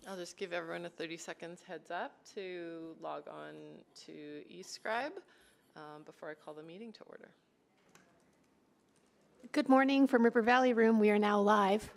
I'll just give everyone a 30 seconds heads up to log on to eScribe before I call the meeting to order. Good morning from River Valley Room. We are now live.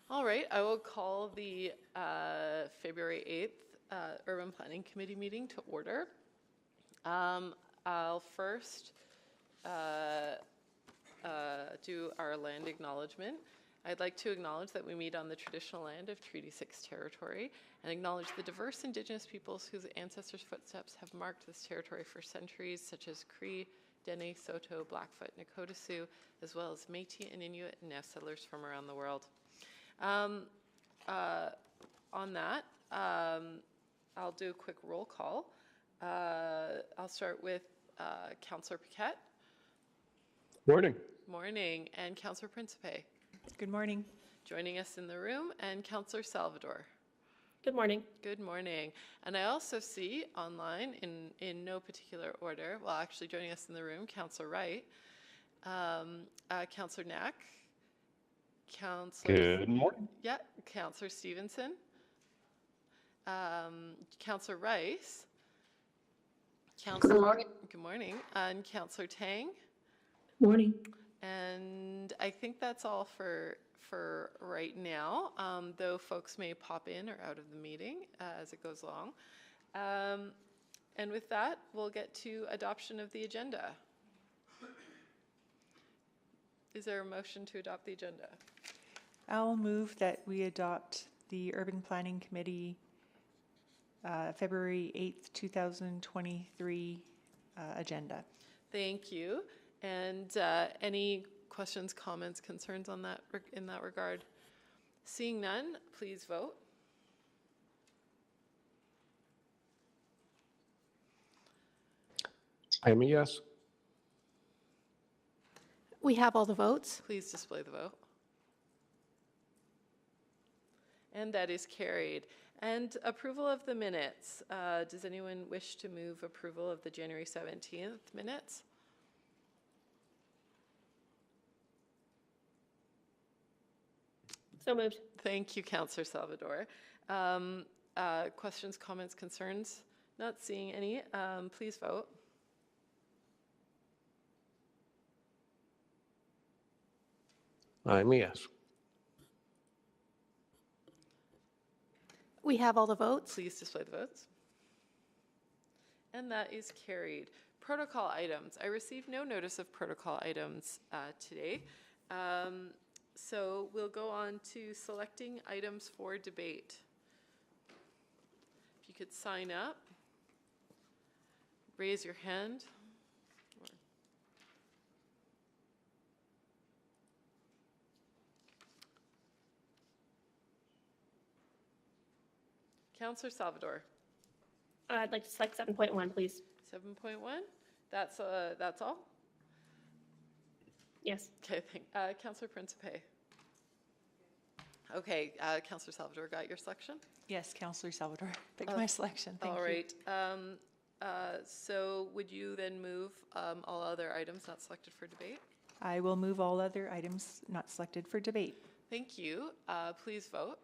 All right, I will call the February 8th Urban Planning Committee meeting to order. I'll first do our land acknowledgement. I'd like to acknowledge that we meet on the traditional land of Treaty 6 territory and acknowledge the diverse Indigenous peoples whose ancestors' footsteps have marked this territory for centuries, such as Cree, Dene, Saulteaux, Blackfoot, Nakota Sioux, as well as Métis and Inuit and now settlers from around the world. On that, I'll do a quick roll call. I'll start with Councillor Paquette. Morning. Morning. And Councillor Principe. Good morning. Joining us in the room, and Councillor Salvador. Good morning. Good morning. And I also see online, in no particular order, well, actually joining us in the room, Councillor Wright, Councillor Knack, Councillor... Good morning. Yeah, Councillor Stevenson, Councillor Rice, Good morning. Good morning, and Councillor Tang. Morning. And I think that's all for right now, though folks may pop in or out of the meeting as it goes along. And with that, we'll get to adoption of the agenda. Is there a motion to adopt the agenda? I'll move that we adopt the Urban Planning Committee February 8th, 2023 agenda. Thank you. And any questions, comments, concerns on that in that regard? Seeing none, please vote. I am a yes. We have all the votes. Please display the vote. And that is carried. And approval of the minutes. Does anyone wish to move approval of the January 17th minutes? So moved. Thank you, Councillor Salvador. Questions, comments, concerns? Not seeing any. Please vote. I'm a yes. We have all the votes. Please display the votes. And that is carried. Protocol items. I received no notice of protocol items today. So we'll go on to selecting items for debate. If you could sign up, raise your hand. Councillor Salvador. I'd like to select 7.1, please. 7.1. That's all. Yes. Okay. Councillor Principe. Okay. Councillor Salvador got your selection. Yes, Councillor Salvador picked my selection. Thank you. All right. So would you then move all other items not selected for debate? I will move all other items not selected for debate. Thank you. Please vote.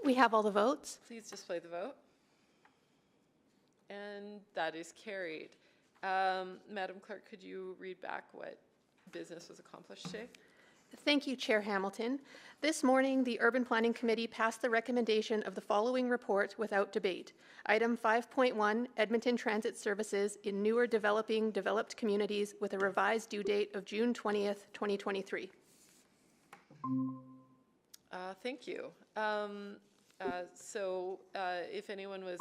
We have all the votes. Please display the vote. And that is carried. Madam Clerk, could you read back what business was accomplished today? Thank you, Chair Hamilton. This morning, the Urban Planning Committee passed the recommendation of the following report without debate. Item 5.1, Edmonton Transit Services in newer developed communities with a revised due date of June 20th, 2023. Thank you. If anyone was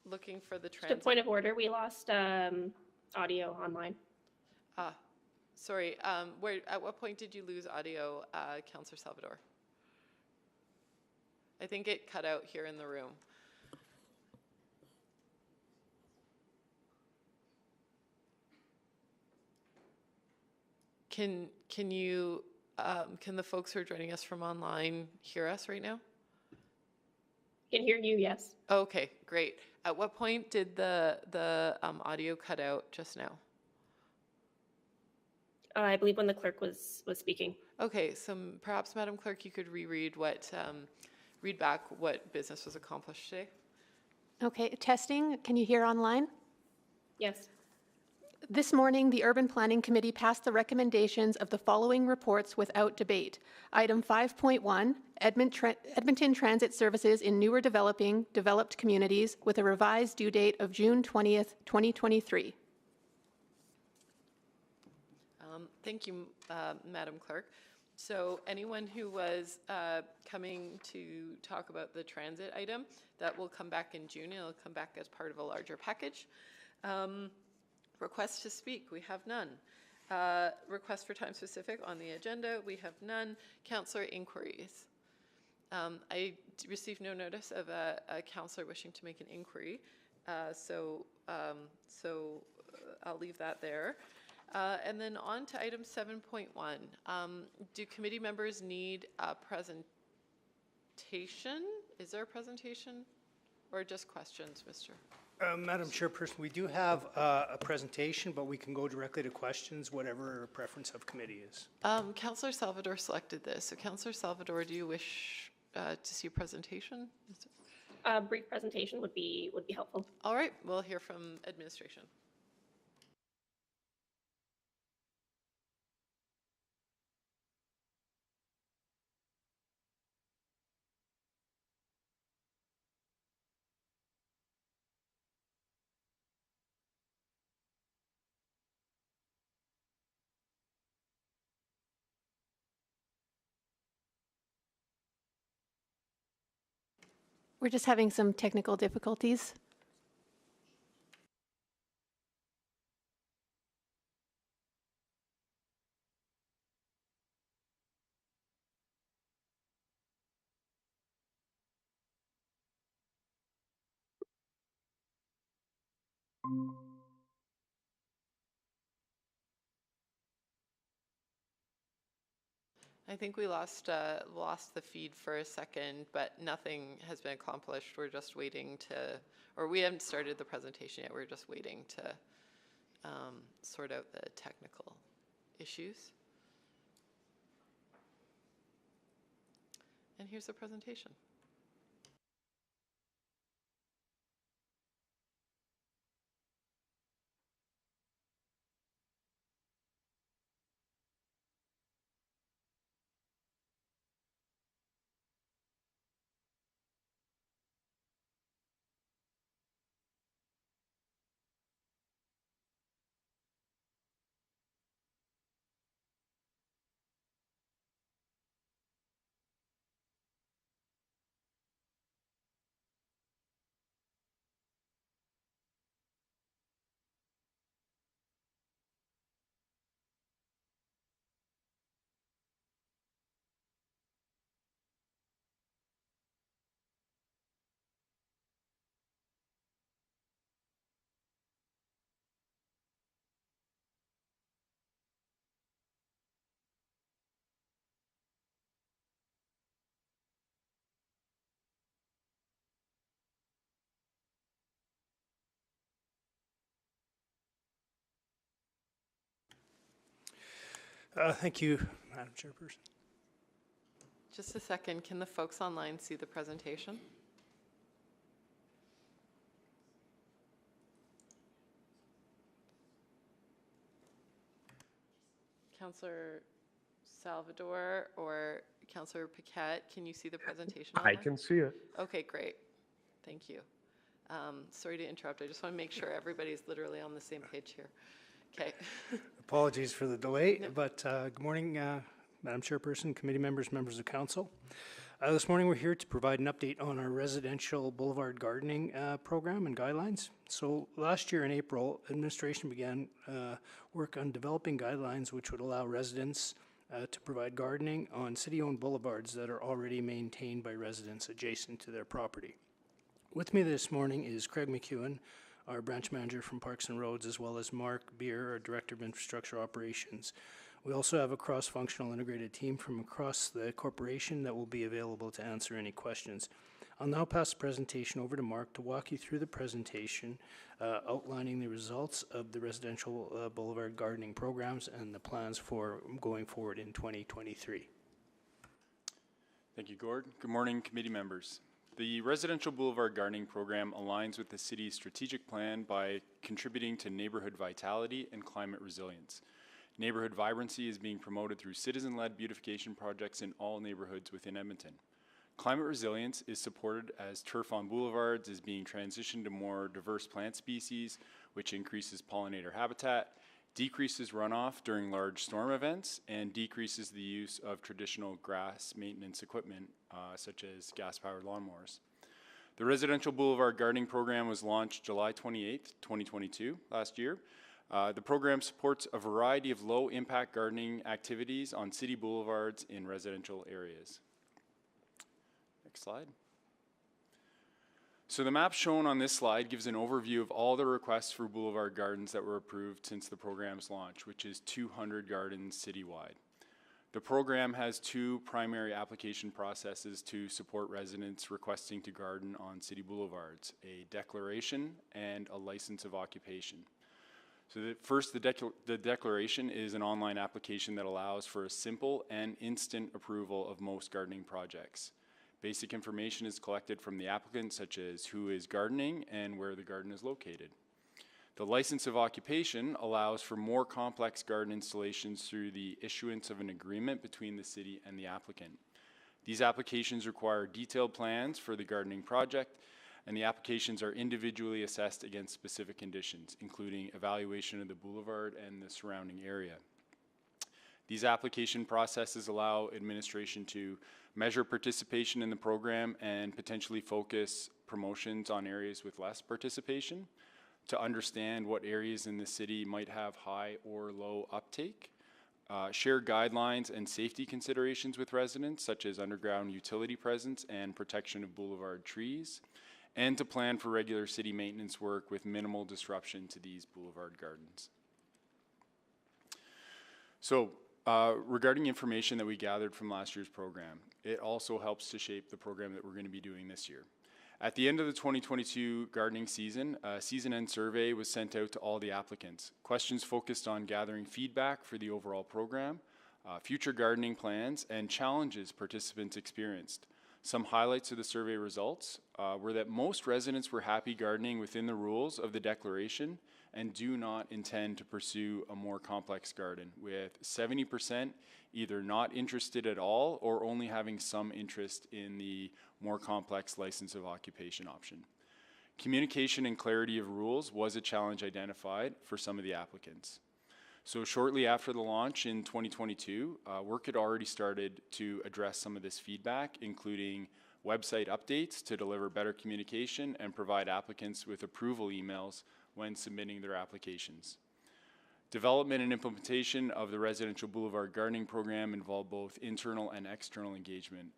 looking for the Just a transit. point of order, we lost audio online. Sorry, at what point did you lose audio, Councillor Salvador? I think it cut out here in the room. Can the folks who are joining us from online hear us right now? Can hear you, yes. Okay, great. At what point did the audio cut out just now? I believe when the clerk was speaking. Okay, so perhaps, Madam Clerk, you could read back what business was accomplished today. Okay, testing. Can you hear online? Yes. This morning, the Urban Planning Committee passed the recommendations of the following reports without debate. Item 5.1, Edmonton Transit Services in newer developed communities with a revised due date of June 20th, 2023. Thank you, Madam Clerk. So anyone who was coming to talk about the transit item, that will come back in June. It'll come back as part of a larger package. Requests to speak, we have none. Requests for time specific on the agenda, we have none. Councillor inquiries. I received no notice of a councillor wishing to make an inquiry, so I'll leave that there. And then on to item 7.1. Do committee members need a presentation? Is there a presentation or just questions, Mr.? Madam Chairperson, we do have a presentation, but we can go directly to questions, whatever preference of committee is. Councillor Salvador selected this. So Councillor Salvador, do you wish to see a presentation? A brief presentation would be helpful. All right, we'll hear from administration. We're just having some technical difficulties. I think we lost the feed for a second, but nothing has been accomplished. We're just waiting to, or we haven't started the presentation yet. We're just waiting to sort out the technical issues. And here's the presentation. Thank you, Madam Chairperson. Just a second. Can the folks online see the presentation? Councillor Salvador or Councillor Paquette, can you see the presentation I online? can see it. Okay, great. Thank you. Sorry to interrupt. I just want to make sure everybody's literally on the same page here. Okay. Apologies for the delay, but good morning, Madam Chairperson, committee members, members of council. This morning we're here to provide an update on our residential boulevard gardening program and guidelines. So last year in April, administration began work on developing guidelines which would allow residents to provide gardening on city-owned boulevards that are already maintained by residents adjacent to their property. With me this morning is Craig McEwen, our branch manager from Parks and Roads, as well as Mark Beer, our director of infrastructure operations. We also have a cross-functional integrated team from across the corporation that will be available to answer any questions. I'll now pass the presentation over to Mark to walk you through the presentation outlining the results of the residential boulevard gardening programs and the plans for going forward in 2023. Thank you, Gord. Good morning, committee members. The residential boulevard gardening program aligns with the city's strategic plan by contributing to neighborhood vitality and climate resilience. Neighborhood vibrancy is being promoted through citizen-led beautification projects in all neighborhoods within Edmonton. Climate resilience is supported as turf on boulevards is being transitioned to more diverse plant species, which increases pollinator habitat, decreases runoff during large storm events, and decreases the use of traditional grass maintenance equipment, such as gas-powered lawnmowers. The residential boulevard gardening program was launched July 28th, 2022, last year. The program supports a variety of low-impact gardening activities on city boulevards in residential areas. Next slide. So the map shown on this slide gives an overview of all the requests for boulevard gardens that were approved since the program's launch, which is 200 gardens citywide. The program has two primary application processes to support residents requesting to garden on city boulevards: a declaration and a license of occupation. So the declaration is an online application that allows for a simple and instant approval of most gardening projects. Basic information is collected from the applicant, such as who is gardening and where the garden is located. The license of occupation allows for more complex garden installations through the issuance of an agreement between the city and the applicant. These applications require detailed plans for the gardening project, and the applications are individually assessed against specific conditions, including evaluation of the boulevard and the surrounding area. These application processes allow administration to measure participation in the program and potentially focus promotions on areas with less participation, to understand what areas in the city might have high or low uptake, share guidelines and safety considerations with residents, such as underground utility presence and protection of boulevard trees, and to plan for regular city maintenance work with minimal disruption to these boulevard gardens. So, regarding information that we gathered from last year's program, it also helps to shape the program that we're going to be doing this year. At the end of the 2022 gardening season, a season-end survey was sent out to all the applicants. Questions focused on gathering feedback for the overall program, future gardening plans, and challenges participants experienced. Some highlights of the survey results were that most residents were happy gardening within the rules of the declaration and do not intend to pursue a more complex garden, with 70% either not interested at all or only having some interest in the more complex license of occupation option. Communication and clarity of rules was a challenge identified for some of the applicants. So shortly after the launch in 2022, work had already started to address some of this feedback, including website updates to deliver better communication and provide applicants with approval emails when submitting their applications. Development and implementation of the residential boulevard gardening program involved both internal and external engagement.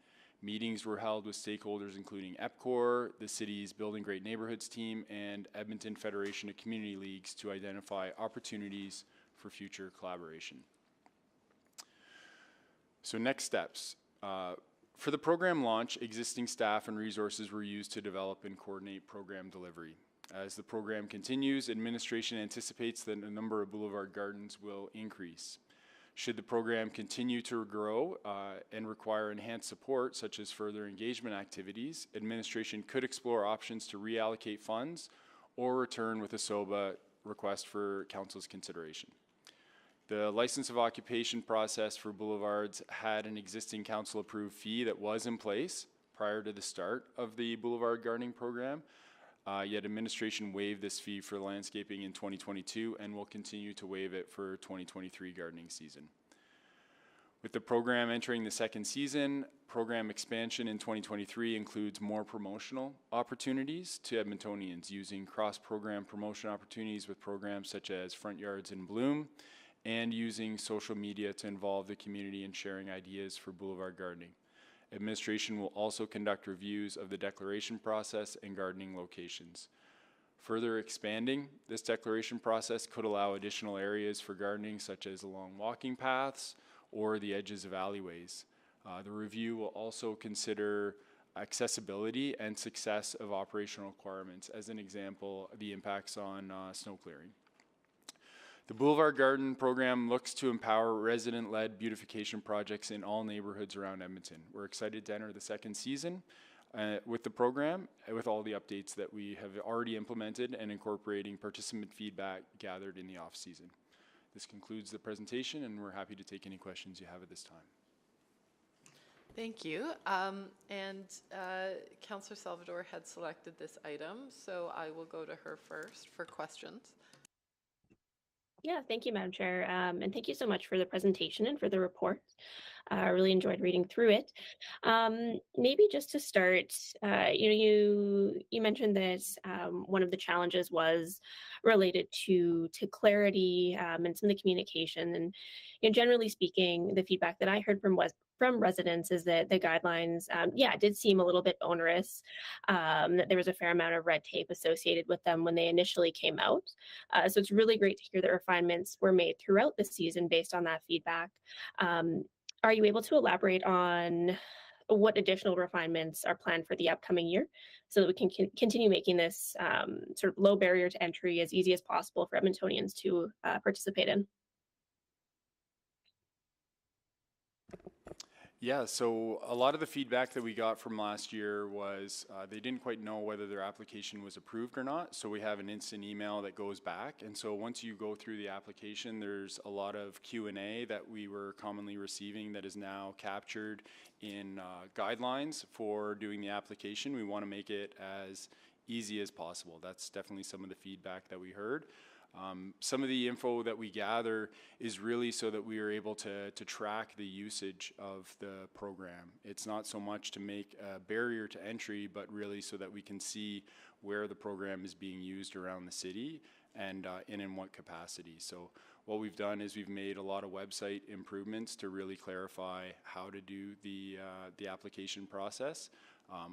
Meetings were held with stakeholders including EPCOR, the city's Building Great Neighborhoods team, and Edmonton Federation of Community Leagues to identify opportunities for future collaboration. So next steps. For the program launch, existing staff and resources were used to develop and coordinate program delivery. As the program continues, administration anticipates that the number of boulevard gardens will increase. Should the program continue to grow and require enhanced support, such as further engagement activities, administration could explore options to reallocate funds or return with a SOBA request for council's consideration. The license of occupation process for boulevards had an existing council-approved fee that was in place prior to the start of the boulevard gardening program. Yet administration waived this fee for landscaping in 2022 and will continue to waive it for 2023 gardening season. With the program entering the second season, program expansion in 2023 includes more promotional opportunities to Edmontonians using cross-program promotion opportunities with programs such as Front Yards in Bloom and using social media to involve the community in sharing ideas for boulevard gardening. Administration will also conduct reviews of the declaration process and gardening locations. Further expanding this declaration process could allow additional areas for gardening such as along walking paths or the edges of alleyways. The review will also consider accessibility and success of operational requirements, as an example, the impacts on snow clearing. The Boulevard Garden program looks to empower resident-led beautification projects in all neighborhoods around Edmonton. We're excited to enter the second season with the program, with all the updates that we have already implemented and incorporating participant feedback gathered in the off-season. This concludes the presentation, and we're happy to take any questions you have at this time. Thank you. Councillor Salvador had selected this item, so I will go to her first for questions. Yeah, thank you, Madam Chair. And thank you so much for the presentation and for the report. I really enjoyed reading through it. Maybe just to start, you mentioned that one of the challenges was related to clarity and some of the communication. And generally speaking, the feedback that I heard from residents is that the guidelines, did seem a little bit onerous, that there was a fair amount of red tape associated with them when they initially came out. So it's really great to hear that refinements were made throughout the season based on that feedback. Are you able to elaborate on what additional refinements are planned for the upcoming year so that we can continue making this sort of low barrier to entry as easy as possible for Edmontonians to participate in? Yeah, so a lot of the feedback that we got from last year was they didn't quite know whether their application was approved or not. So we have an instant email that goes back. And so once you go through the application, there's a lot of Q&A that we were commonly receiving that is now captured in guidelines for doing the application. We want to make it as easy as possible. That's definitely some of the feedback that we heard. Some of the info that we gather is really so that we are able to track the usage of the program. It's not so much to make a barrier to entry, but really so that we can see where the program is being used around the city and in what capacity. So what we've done is we've made a lot of website improvements to really clarify how to do the application process.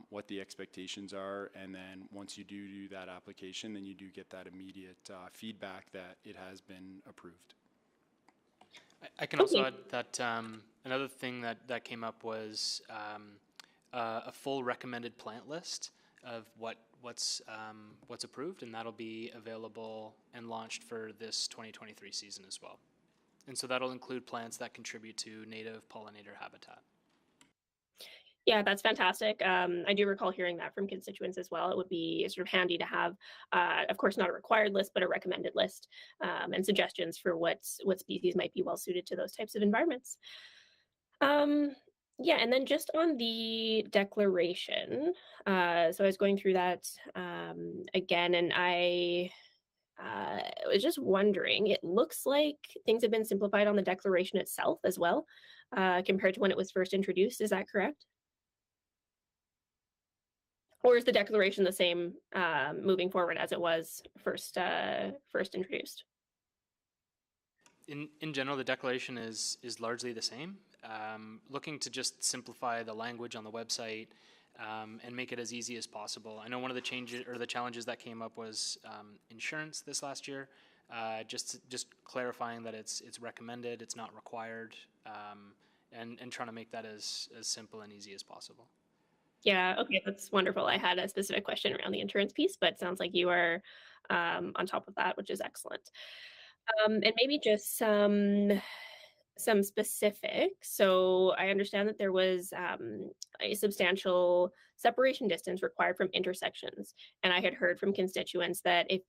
What the expectations are, and then once you do that application, then you do get that immediate feedback that it has been approved. I can also add that another thing that came up was a full recommended plant list of what's approved, and that'll be available and launched for this 2023 season as well. And so that'll include plants that contribute to native pollinator habitat. Yeah, that's fantastic. I do recall hearing that from constituents as well. It would be sort of handy to have, of course, not a required list, but a recommended list and suggestions for what species might be well suited to those types of environments. Yeah, and then just on the declaration, so I was going through that again, and I was just wondering, it looks like things have been simplified on the declaration itself as well, compared to when it was first introduced. Is that correct? Or is the declaration the same moving forward as it was first introduced? In general, the declaration is largely the same. Looking to just simplify the language on the website and make it as easy as possible. I know one of the changes or the challenges that came up was insurance this last year. Just clarifying that it's recommended, it's not required, and trying to make that as simple and easy as possible. Yeah, okay, that's wonderful. I had a specific question around the insurance piece, but it sounds like you are on top of that, which is excellent. And maybe just some specifics. So I understand that there was a substantial separation distance required from intersections. And I had heard from constituents that if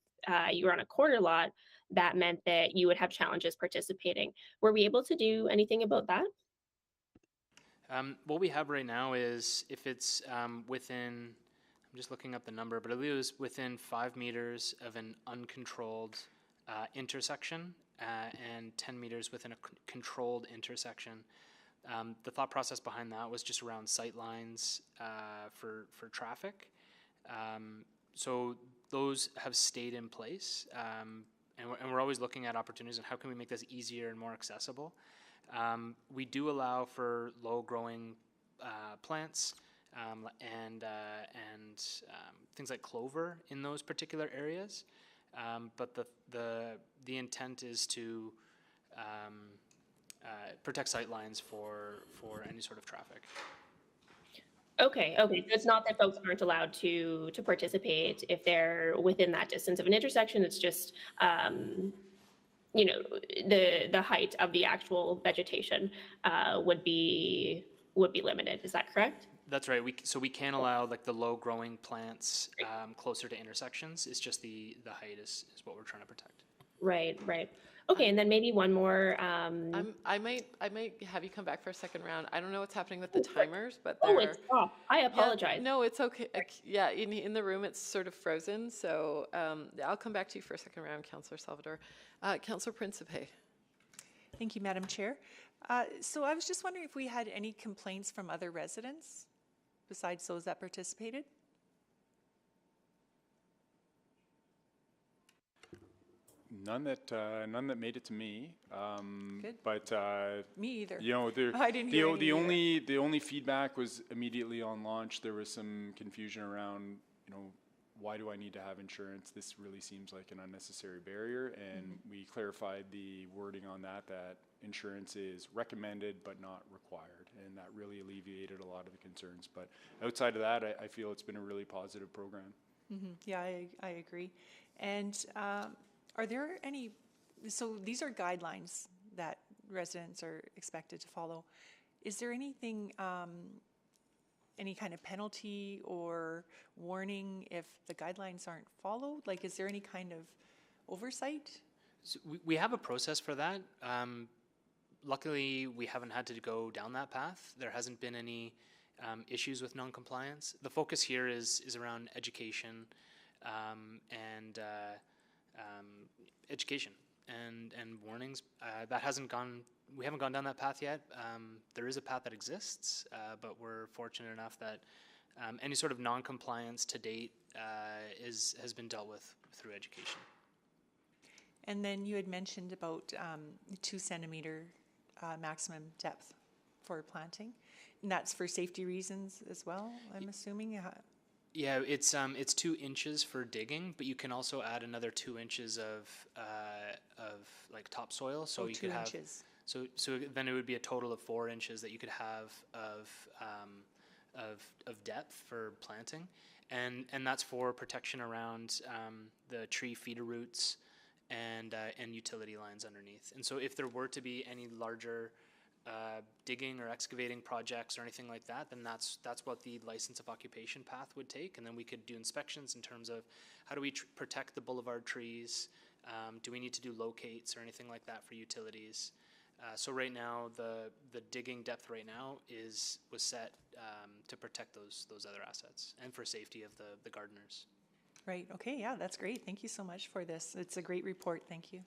you were on a corner lot, that meant that you would have challenges participating. Were we able to do anything about that? What we have right now is if it's within, I'm just looking up the number, but I believe it was within 5 meters of an uncontrolled intersection and 10 meters within a controlled intersection. The thought process behind that was just around sight lines for traffic. So those have stayed in place, and we're always looking at opportunities and how can we make this easier and more accessible. We do allow for low-growing plants and things like clover in those particular areas, but the intent is to protect sight lines for any sort of traffic. Okay, so it's not that folks aren't allowed to participate if they're within that distance of an intersection. It's just the height of the actual vegetation would be limited. Is that correct? That's right. We can allow like the low growing plants closer to intersections. It's just the height is what we're trying to protect. Right. Okay, and then maybe one more. I might have you come back for a second round. I don't know what's happening with the timers, but It's off. I apologize. Yeah, no, it's okay. Yeah, in the room it's sort of frozen. So I'll come back to you for a second round, Councillor Salvador. Councillor Principe. Thank you, Madam Chair. So I was just wondering if we had any complaints from other residents besides those that participated? None that made it to me. Good. But Me either. you know, I didn't hear any either. the only feedback was immediately on launch. There was some confusion around, why do I need to have insurance? This really seems like an unnecessary barrier, and we clarified the wording on that insurance is recommended but not required, and that really alleviated a lot of the concerns. But outside of that, I feel it's been a really positive program. Yeah, I agree. And are there any, so these are guidelines that residents are expected to follow. Is there anything, any kind of penalty or warning if the guidelines aren't followed? Like, is there any kind of oversight? So we have a process for that. Luckily, we haven't had to go down that path. There hasn't been any issues with non-compliance. The focus here is around education and education and warnings. That hasn't gone. We haven't gone down that path yet. There is a path that exists, but we're fortunate enough that any sort of non-compliance to date has been dealt with through education. And then you had mentioned about 2 centimeter maximum depth for planting, and that's for safety reasons as well, I'm assuming. Yeah, it's 2 inches for digging, but you can also add another 2 inches of like topsoil. So you 2 could have inches. so then it would be a total of 4 inches that you could have of depth for planting, and that's for protection around the tree feeder roots and utility lines underneath. And so if there were to be any larger digging or excavating projects or anything like that, then that's what the license of occupation path would take, and then we could do inspections in terms of how do we protect the boulevard trees, do we need to do locates or anything like that for utilities. So right now the digging depth right now was set to protect those other assets and for safety of the gardeners. Right, okay, yeah, that's great. Thank you so much for this. It's a great report, thank you.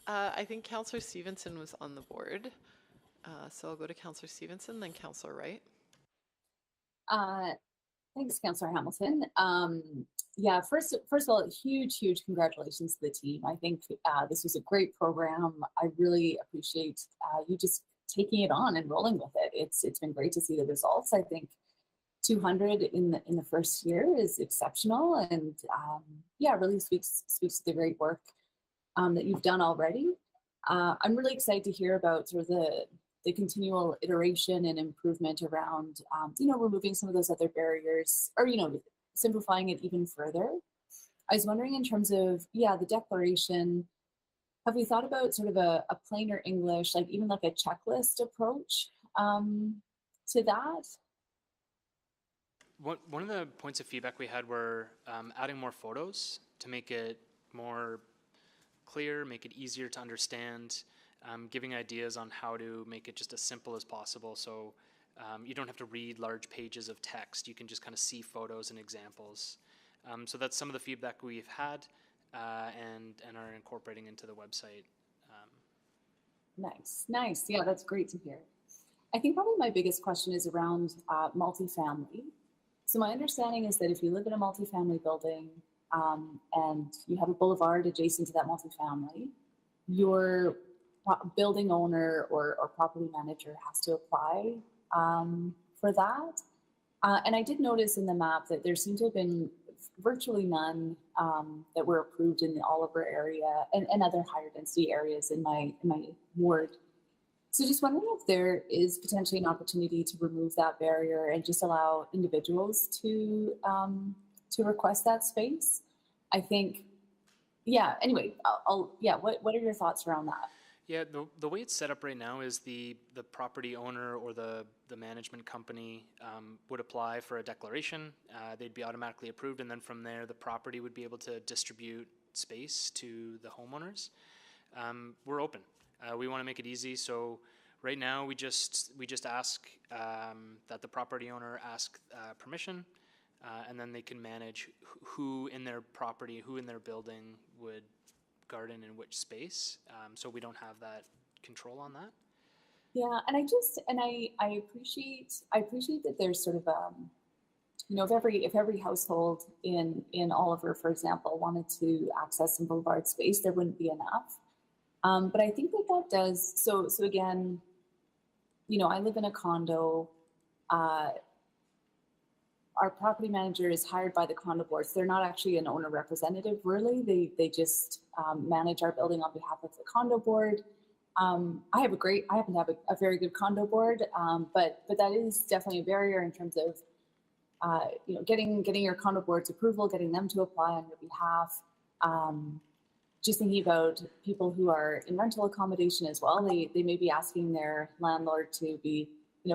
I think Councillor Stevenson was on the board. So I'll go to Councillor Stevenson, then Councillor Wright. Thanks, Councillor Hamilton. Yeah, first of all, huge congratulations to the team. I think this was a great program. I really appreciate you just taking it on and rolling with it. It's been great to see the results. I think 200 in the first year is exceptional, and yeah, really speaks to the great work that you've done already. I'm really excited to hear about sort of the continual iteration and improvement around, removing some of those other barriers, or, simplifying it even further. I was wondering in terms of, the declaration, have we thought about sort of a plainer English, like even like a checklist approach to that? One of the points of feedback we had were adding more photos to make it more clear, make it easier to understand, giving ideas on how to make it just as simple as possible. So you don't have to read large pages of text. You can just kind of see photos and examples. So that's some of the feedback we've had and are incorporating into the website. Nice. Yeah, that's great to hear. I think probably my biggest question is around multifamily. So my understanding is that if you live in a multifamily building and you have a boulevard adjacent to that multifamily, your building owner or property manager has to apply for that. And I did notice in the map that there seemed to have been virtually none that were approved in the Oliver area and other higher density areas in my ward. So just wondering if there is potentially an opportunity to remove that barrier and just allow individuals to request that space. I think, yeah. Anyway, what are your thoughts around that? Yeah, the way it's set up right now is the property owner or the management company would apply for a declaration. They'd be automatically approved, and then from there, the property would be able to distribute space to the homeowners. We're open. We want to make it easy, so right now we just ask that the property owner ask permission, and then they can manage who in their property, who in their building would garden in which space, so we don't have that control on that. Yeah, and I appreciate that there's sort of if every household in Oliver, for example, wanted to access some boulevard space, there wouldn't be enough. But I think that does so again, I live in a condo. Our property manager is hired by the condo board, so they're not actually an owner representative, really. They just manage our building on behalf of the condo board. I happen to have a very good condo board, but that is definitely a barrier in terms of getting your condo board's approval, getting them to apply on your behalf. Just thinking about people who are in rental accommodation as well, they may be asking their landlord to be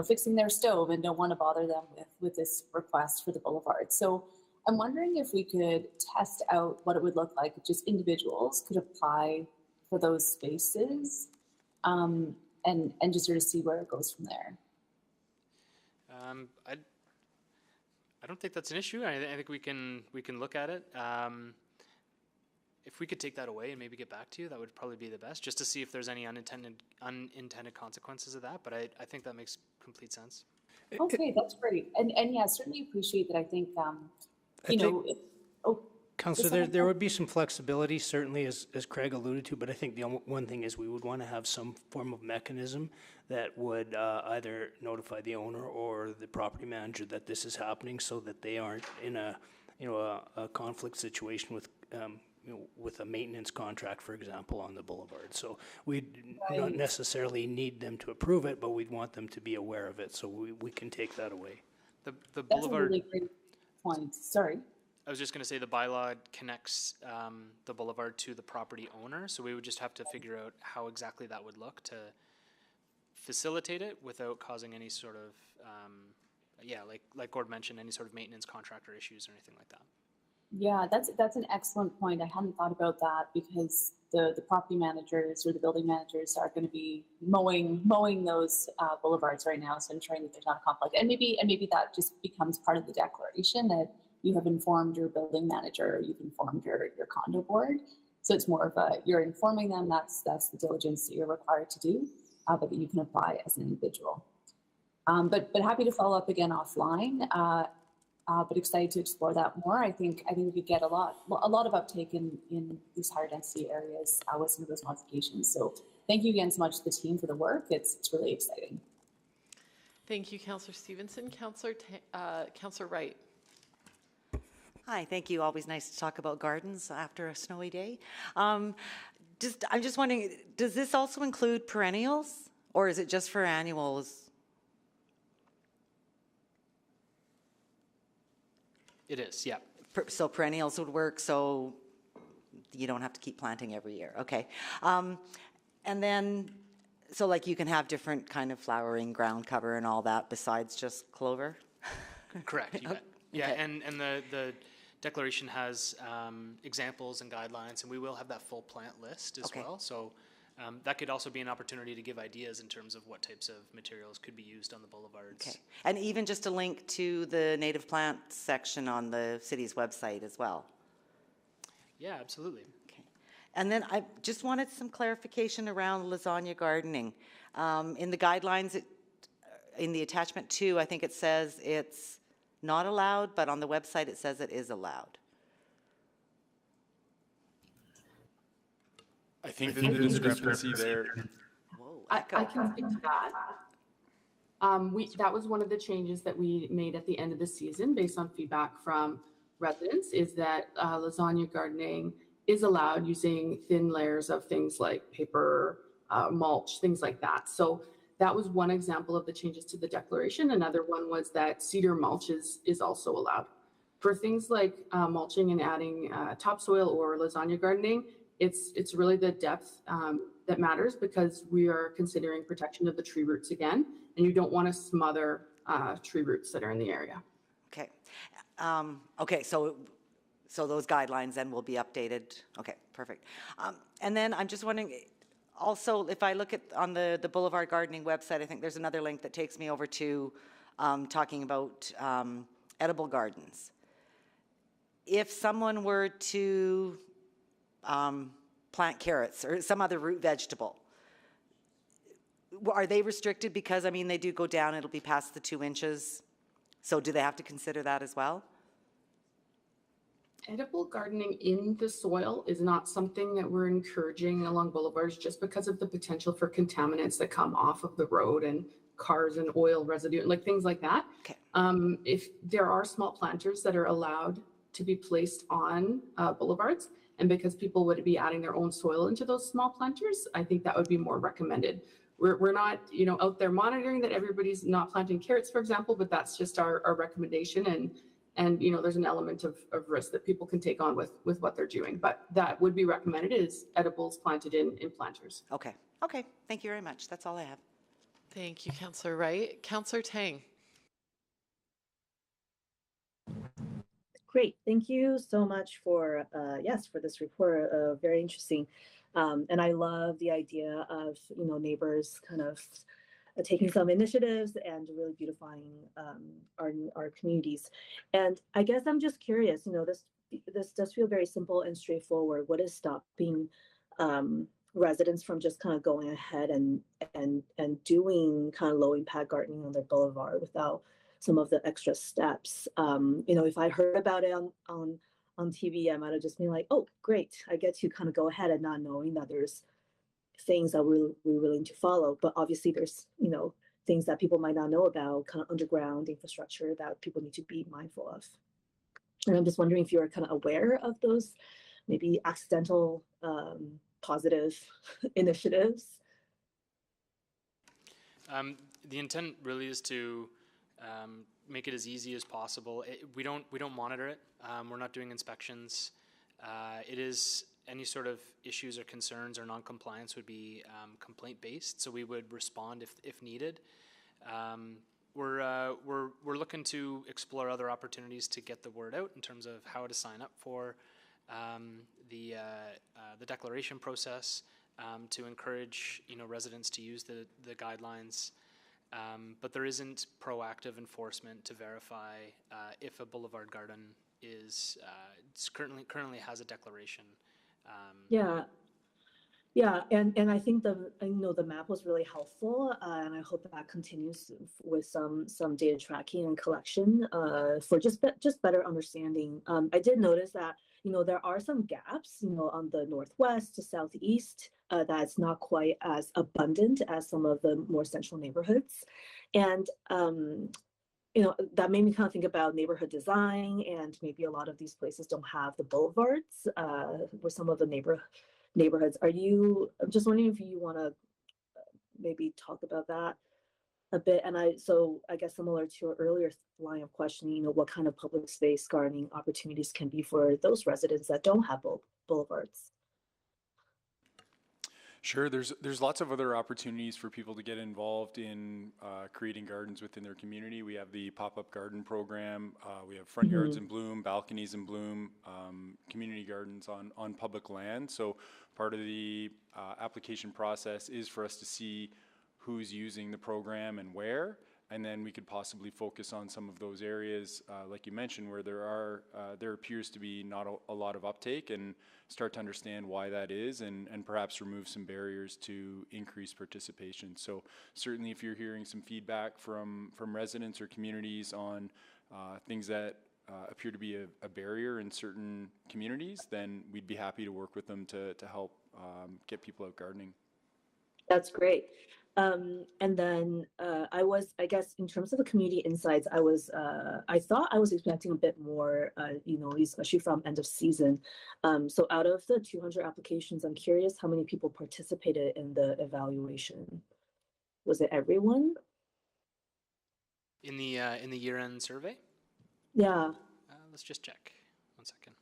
fixing their stove and don't want to bother them with this request for the boulevard. So I'm wondering if we could test out what it would look like if just individuals could apply for those spaces and just sort of see where it goes from there. I don't think that's an issue. I think we can look at it. If we could take that away and maybe get back to you, that would probably be the best, just to see if there's any unintended consequences of that. But I think that makes complete sense. Okay, that's great. And yeah, certainly appreciate that. I think, Councillor, there would be some flexibility, certainly, as Craig alluded to, but I think the one thing is we would want to have some form of mechanism that would either notify the owner or the property manager that this is happening, so that they aren't in a conflict situation with a maintenance contract, for example, on the boulevard. So we'd not necessarily need them to approve it, but we'd want them to be aware of it, so we can take that away. The That's boulevard. a really great point. Sorry. I was just going to say the bylaw connects the boulevard to the property owner, so we would just have to figure out how exactly that would look to facilitate it without causing any sort of, like Gord mentioned, any sort of maintenance contractor issues or anything like that. Yeah, that's an excellent point. I hadn't thought about that because the property managers or the building managers are going to be mowing those boulevards right now, so ensuring that there's not a conflict. And maybe that just becomes part of the declaration that you have informed your building manager, or you've informed your condo board. So it's more of you're informing them, that's the diligence that you're required to do, but that you can apply as an individual. But happy to follow up again offline. But excited to explore that more. I think we could get a lot of uptake in these higher density areas with some of those modifications. So thank you again so much to the team for the work. It's really exciting. Thank you, Councillor Stevenson. Councillor Wright. Hi, thank you. Always nice to talk about gardens after a snowy day. I'm just wondering, does this also include perennials, or is it just for annuals? It is, yeah. So perennials would work, so you don't have to keep planting every year. Okay. And then, so like you can have different kind of flowering, ground cover and all that besides just clover? Correct, you bet. Yeah, Okay. and the declaration has examples and guidelines, and we will have that full plant list as Okay. well. So that could also be an opportunity to give ideas in terms of what types of materials could be used on the boulevards. Okay. And even just a link to the native plant section on the city's website as well. Yeah, absolutely. Okay. And then I just wanted some clarification around lasagna gardening. In the guidelines, in the attachment 2, I think it says it's not allowed, but on the website it says it is allowed. I think the discrepancy there, Whoa, I echo. can speak to that. That was one of the changes that we made at the end of the season based on feedback from residents, is that lasagna gardening is allowed using thin layers of things like paper, mulch, things like that. So that was one example of the changes to the declaration. Another one was that cedar mulch is also allowed. For things like mulching and adding topsoil or lasagna gardening, it's really the depth that matters, because we are considering protection of the tree roots again, and you don't want to smother tree roots that are in the area. Okay. Okay, so those guidelines then will be updated. Okay, perfect. And then I'm just wondering, also, if I look at on the Boulevard Gardening website, I think there's another link that takes me over to talking about edible gardens. If someone were to plant carrots or some other root vegetable, are they restricted? Because, I mean, they do go down, it'll be past the 2 inches. So do they have to consider that as well? Edible gardening in the soil is not something that we're encouraging along boulevards, just because of the potential for contaminants that come off of the road and cars and oil residue, like things like that. Okay. If there are small planters that are allowed to be placed on boulevards, and because people would be adding their own soil into those small planters, I think that would be more recommended. We're not, out there monitoring that everybody's not planting carrots, for example, but that's just our recommendation. And there's an element of risk that people can take on with what they're doing. But that would be recommended, is edibles planted in planters. Okay. Okay. Thank you very much. That's all I have. Thank you, Councillor Wright. Councillor Tang. Great, thank you so much for for this report. Very interesting, and I love the idea of neighbors kind of taking some initiatives and really beautifying our communities. And I guess I'm just curious. This does feel very simple and straightforward. What is stopping residents from just kind of going ahead and doing kind of low impact gardening on their boulevard without some of the extra steps? If I heard about it on TV, I might have just been like, oh, great, I get to kind of go ahead, and not knowing that there's things that we're willing to follow. But obviously there's, things that people might not know about, kind of underground infrastructure that people need to be mindful of. And I'm just wondering if you're kind of aware of those maybe accidental positive initiatives. The intent really is to make it as easy as possible. We don't monitor it. We're not doing inspections. It is any sort of issues or concerns or non-compliance would be complaint-based, so we would respond if needed. We're looking to explore other opportunities to get the word out in terms of how to sign up for the declaration process, to encourage residents to use the guidelines. But there isn't proactive enforcement to verify if a boulevard garden is currently has a declaration. And I think the map was really helpful, and I hope that continues with some data tracking and collection for just better understanding. I did notice that there are some gaps on the northwest to southeast that's not quite as abundant as some of the more central neighborhoods, and that made me kind of think about neighborhood design, and maybe a lot of these places don't have the boulevards with some of the neighborhoods. I'm just wondering if you want to maybe talk about that a bit. And I guess similar to your earlier line of questioning, what kind of public space gardening opportunities can be for those residents that don't have boulevards? Sure, there's lots of other opportunities for people to get involved in creating gardens within their community. We have the pop-up garden program. We have front yards in bloom, balconies in bloom, community gardens on public land. So part of the application process is for us to see who's using the program and where, and then we could possibly focus on some of those areas, like you mentioned, where there appears to be not a lot of uptake, and start to understand why that is, and perhaps remove some barriers to increase participation. So certainly if you're hearing some feedback from residents or communities on things that appear to be a barrier in certain communities, then we'd be happy to work with them to help get people out gardening. That's great. And then I guess in terms of the community insights, I thought I was expecting a bit more, especially from end of season. So out of the 200 applications, I'm curious how many people participated in the evaluation. Was it everyone? In the year-end survey? Yeah. Let's just check. 1 second.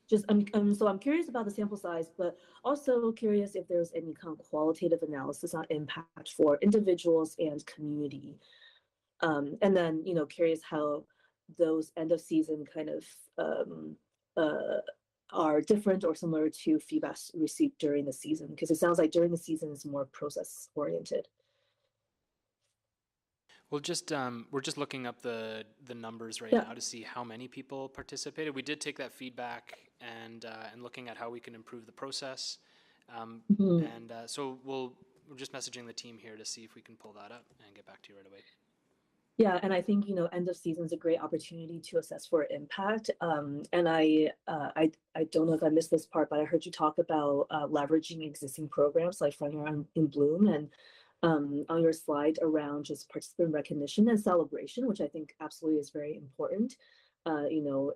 So I'm curious about the sample size, but also curious if there's any kind of qualitative analysis on impact for individuals and community. And then, curious how those end of season kind of are different or similar to feedback received during the season, because it sounds like during the season is more process oriented. We're just looking up the numbers right now to see how many people participated. We did take that feedback and looking at how we can improve the process. So we're just messaging the team here to see if we can pull that up and get back to you right away. Yeah, and I think end of season is a great opportunity to assess for impact. And I don't know if I missed this part, but I heard you talk about leveraging existing programs like Front Yard in Bloom, and on your slide around just participant recognition and celebration, which I think absolutely is very important. Are you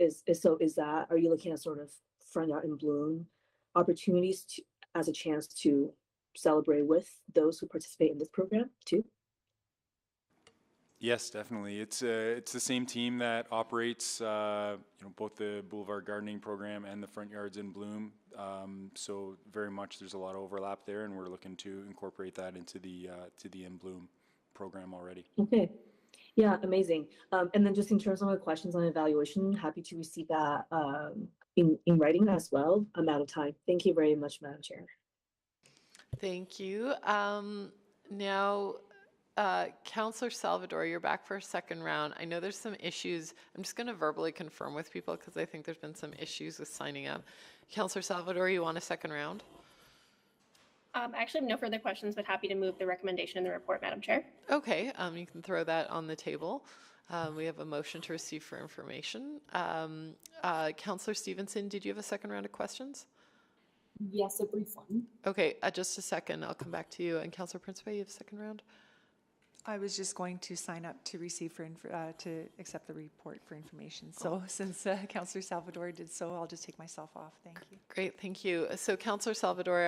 looking at sort of Front Yard in Bloom opportunities as a chance to celebrate with those who participate in this program too? Yes, definitely. It's the same team that operates both the Boulevard Gardening Program and the Front Yards in Bloom. So very much there's a lot of overlap there, and we're looking to incorporate that into the In Bloom program already. Okay. Yeah, amazing. And then just in terms of my questions on evaluation, happy to receive that in writing as well. I'm out of time. Thank you very much, Madam Chair. Thank you. Now, Councillor Salvador, you're back for a second round. I know there's some issues. I'm just going to verbally confirm with people because I think there's been some issues with signing up. Councillor Salvador, you want a second round? Actually, no further questions, but happy to move the recommendation in the report, Madam Chair. Okay, you can throw that on the table. We have a motion to receive for information. Councillor Stevenson, did you have a second round of questions? Yes, a brief one. Okay, just a second. I'll come back to you. And Councillor Principe, you have a second round? I was just going to sign up to receive to accept the report for information. So since Councillor Salvador did so, I'll just take myself off. Thank you. Great, thank you. So Councillor Salvador,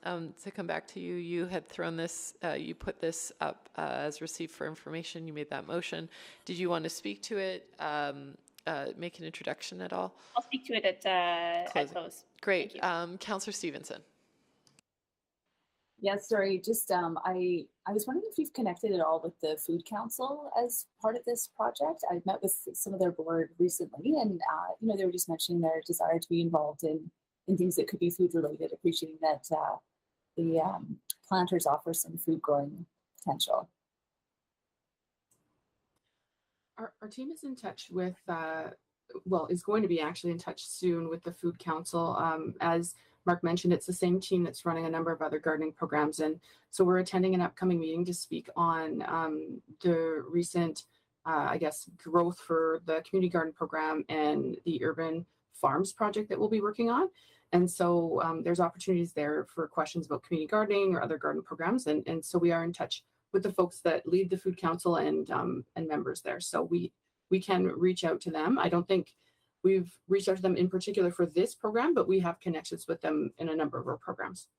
to come back to you, you had thrown this, you put this up as received for information. You made that motion. Did you want to speak to it, make an introduction at all? I'll speak to it at close. Great. Councillor Stevenson. Yeah, sorry, just I was wondering if you've connected at all with the Food Council as part of this project. I've met with some of their board recently, and they were just mentioning their desire to be involved in things that could be food related, appreciating that the planters offer some food growing potential. Our team is in touch with, is going to be actually in touch soon with the Food Council. As Mark mentioned, it's the same team that's running a number of other gardening programs. And so we're attending an upcoming meeting to speak on the recent, growth for the community garden program and the urban farms project that we'll be working on. And so there's opportunities there for questions about community gardening or other garden programs. And so we are in touch with the folks that lead the Food Council and members there. So we can reach out to them. I don't think we've reached out to them in particular for this program, but we have connections with them in a number of our programs.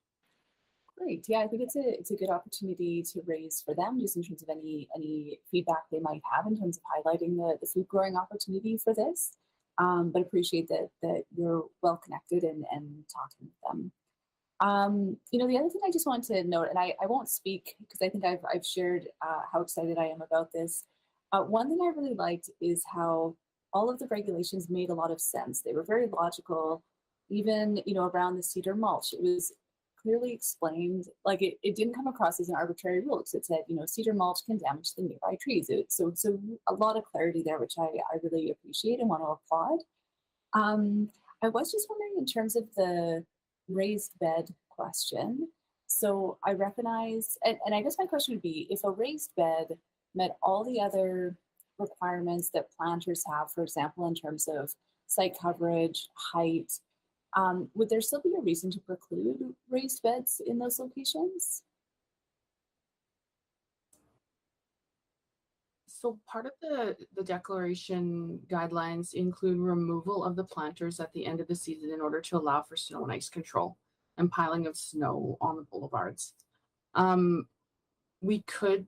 Great. Yeah, I think it's a good opportunity to raise for them, just in terms of any feedback they might have in terms of highlighting the food growing opportunity for this. But appreciate that you're well connected and talking with them. The other thing I just wanted to note, and I won't speak because I think I've shared how excited I am about this. One thing I really liked is how all of the regulations made a lot of sense. They were very logical, even around the cedar mulch. It was clearly explained. Like it didn't come across as an arbitrary rule because it said cedar mulch can damage the nearby trees. So a lot of clarity there, which I really appreciate and want to applaud. I was just wondering in terms of the raised bed question. So I recognize, and I guess my question would be, if a raised bed met all the other requirements that planters have, for example, in terms of site coverage, height, would there still be a reason to preclude raised beds in those locations? So part of the declaration guidelines include removal of the planters at the end of the season in order to allow for snow and ice control and piling of snow on the boulevards. We could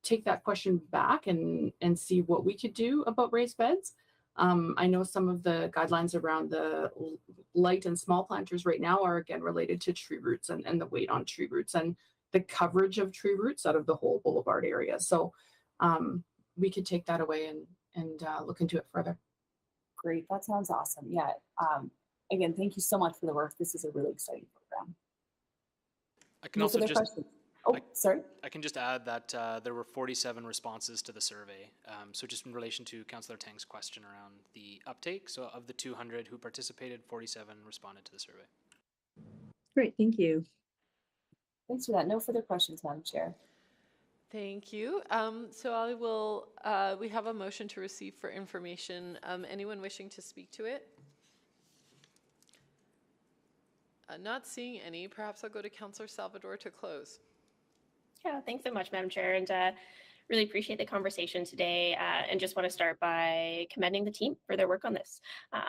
take that question back and see what we could do about raised beds. I know some of the guidelines around the light and small planters right now are again related to tree roots and the weight on tree roots and the coverage of tree roots out of the whole boulevard area. So we could take that away and look into it further. Great, that sounds awesome. Yeah. Again, thank you so much for the work. This is a really exciting program. I can also just questions? Oh, sorry. I can just add that there were 47 responses to the survey. So just in relation to Councillor Tang's question around the uptake, so of the 200 who participated, 47 responded to the survey. Great, thank you. Thanks for that. No further questions, Madam Chair. Thank you. So I will, we have a motion to receive for information. Anyone wishing to speak to it? Not seeing any. Perhaps I'll go to Councillor Salvador to close. Yeah, thanks so much, Madam Chair, and really appreciate the conversation today, and just want to start by commending the team for their work on this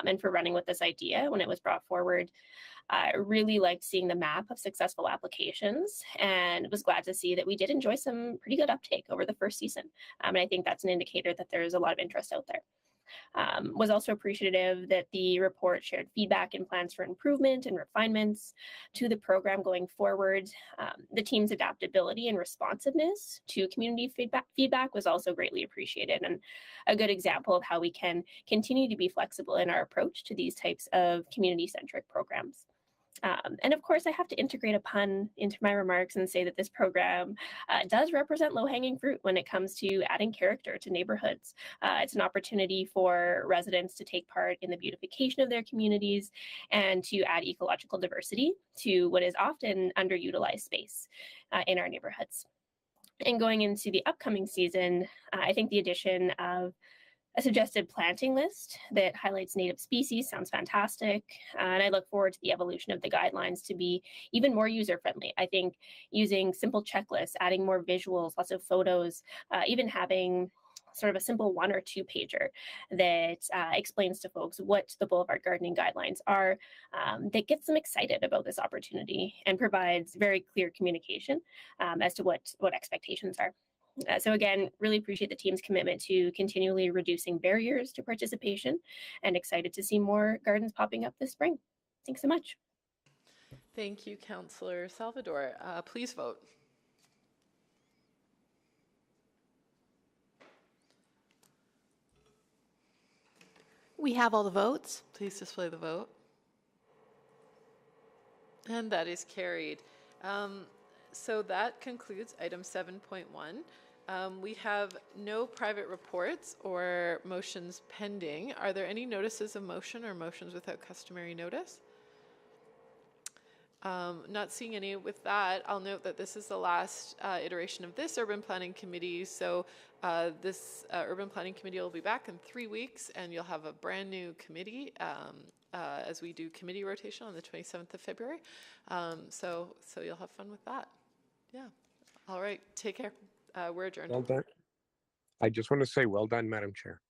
and for running with this idea when it was brought forward. I really liked seeing the map of successful applications and was glad to see that we did enjoy some pretty good uptake over the first season. And I think that's an indicator that there's a lot of interest out there. Was also appreciative that the report shared feedback and plans for improvement and refinements to the program going forward. The team's adaptability and responsiveness to community feedback was also greatly appreciated, and a good example of how we can continue to be flexible in our approach to these types of community-centric programs. And of course, I have to integrate a pun into my remarks and say that this program does represent low-hanging fruit when it comes to adding character to neighborhoods. It's an opportunity for residents to take part in the beautification of their communities and to add ecological diversity to what is often underutilized space in our neighborhoods. And going into the upcoming season, I think the addition of a suggested planting list that highlights native species sounds fantastic, and I look forward to the evolution of the guidelines to be even more user-friendly. I think using simple checklists, adding more visuals, lots of photos, even having sort of a simple 1 or 2 pager that explains to folks what the boulevard gardening guidelines are, that gets them excited about this opportunity and provides very clear communication as to what expectations are. So again, really appreciate the team's commitment to continually reducing barriers to participation and excited to see more gardens popping up this spring. Thanks so much. Thank you, Councillor Salvador. Please vote. We have all the votes. Please display the vote. And that is carried. So that concludes item 7.1. We have no private reports or motions pending. Are there any notices of motion or motions without customary notice? Not seeing any. With that, I'll note that this is the last iteration of this Urban Planning Committee. So this Urban Planning Committee will be back in 3 weeks, and you'll have a brand new committee as we do committee rotation on the 27th of February. So you'll have fun with that. Yeah. All right. Take care. We're adjourned. Well done. I just want to say well done, Madam Chair.